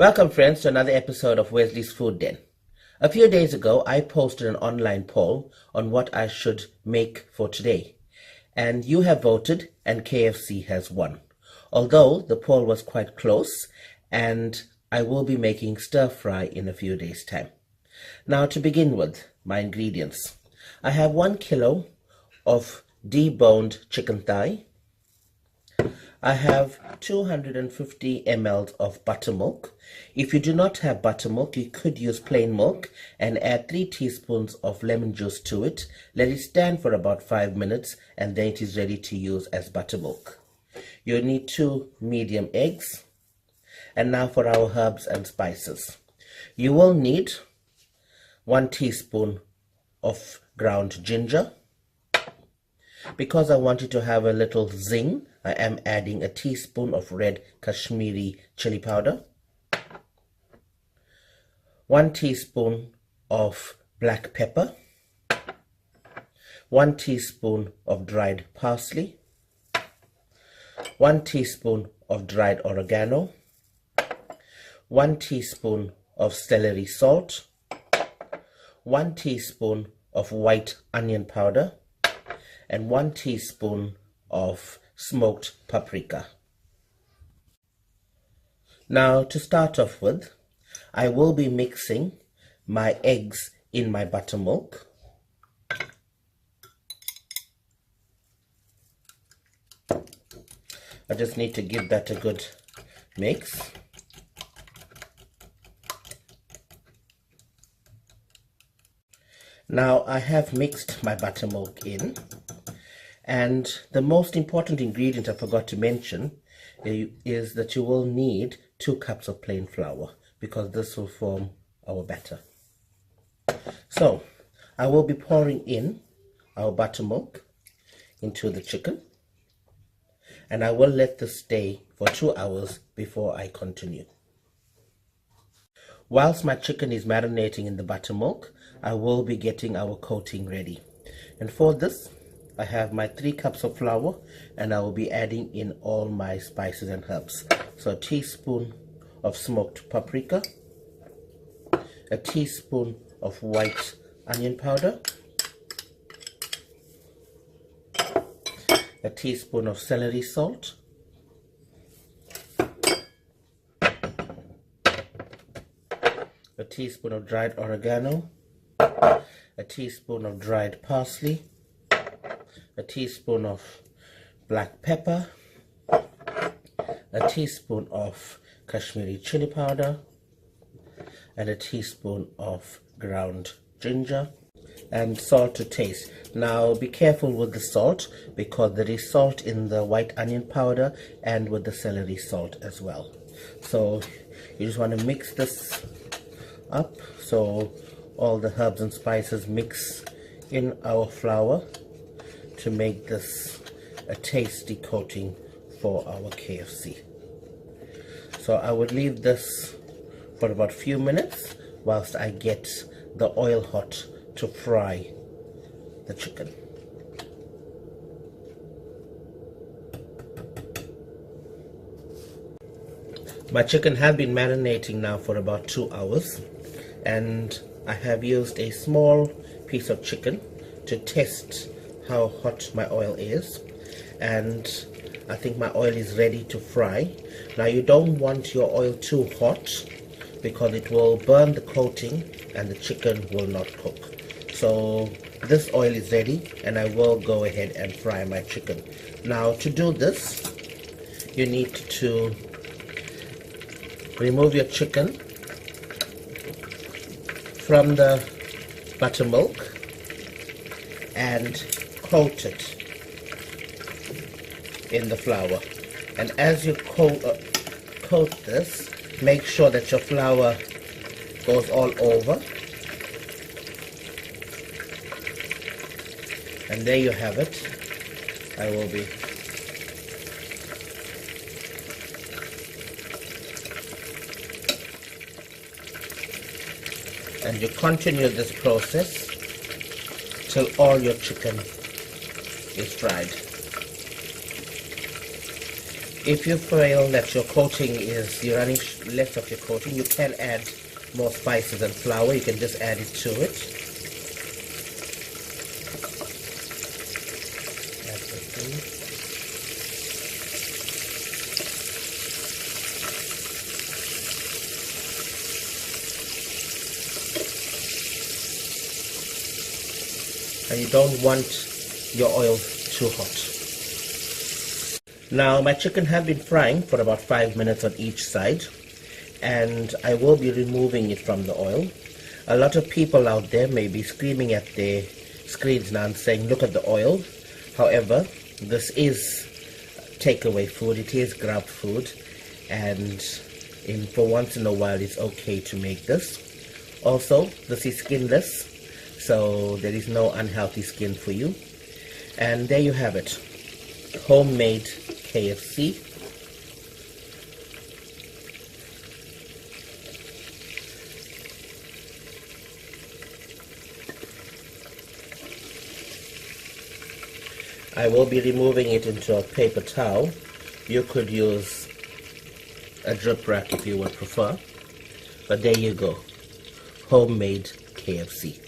Welcome friends to another episode of Wesley's Food Den. A few days ago I posted an online poll on what I should make for today, and you have voted and KFC has won. Although the poll was quite close, and I will be making stir fry in a few days time. Now to begin with, my ingredients. I have 1 kilo of deboned chicken thigh. I have 250 ml of buttermilk. If you do not have buttermilk, you could use plain milk and add 3 teaspoons of lemon juice to it. Let it stand for about 5 minutes and then it is ready to use as buttermilk. You need 2 medium eggs. And now for our herbs and spices. You will need 1 teaspoon of ground ginger. Because I want it to have a little zing, I am adding a teaspoon of red kashmiri chilli powder, 1 teaspoon of black pepper, 1 teaspoon of dried parsley, 1 teaspoon of dried oregano, 1 teaspoon of celery salt, 1 teaspoon of white onion powder, and 1 teaspoon of smoked paprika. Now to start off with, I will be mixing my eggs in my buttermilk. I just need to give that a good mix. Now I have mixed my buttermilk in. And the most important ingredient I forgot to mention is that you will need 2 cups of plain flour, because this will form our batter. So I will be pouring in our buttermilk into the chicken, and I will let this stay for 2 hours before I continue. Whilst my chicken is marinating in the buttermilk, I will be getting our coating ready. And for this, I have my 3 cups of flour, and I will be adding in all my spices and herbs. So a teaspoon of smoked paprika, a teaspoon of white onion powder, a teaspoon of celery salt, a teaspoon of dried oregano, a teaspoon of dried parsley, a teaspoon of black pepper, a teaspoon of Kashmiri chili powder, and a teaspoon of ground ginger, and salt to taste. Now be careful with the salt, because there is salt in the white onion powder and with the celery salt as well. So you just want to mix this up so all the herbs and spices mix in our flour to make this a tasty coating for our KFC. So I would leave this for about a few minutes whilst I get the oil hot to fry the chicken. My chicken has been marinating now for about 2 hours, and I have used a small piece of chicken to test how hot my oil is, and I think my oil is ready to fry. Now you don't want your oil too hot, because it will burn the coating and the chicken will not cook. So this oil is ready, and I will go ahead and fry my chicken. Now to do this, you need to remove your chicken from the buttermilk and coat it in the flour. And as you coat this, make sure that your flour goes all over. And there you have it. I will be and you continue this process till all your chicken is fried. If you feel that your coating you're running less of your coating, you can add more spices and flour. You can just add it to it. Add this in. And you don't want your oil too hot. Now my chicken has been frying for about 5 minutes on each side, and I will be removing it from the oil. A lot of people out there may be screaming at their screens now and saying, look at the oil. However, this is takeaway food, it is grab food, and for once in a while it's okay to make this. Also, this is skinless, so there is no unhealthy skin for you. And there you have it, homemade KFC. I will be removing it into a paper towel. You could use a drip rack if you would prefer, but there you go, homemade KFC.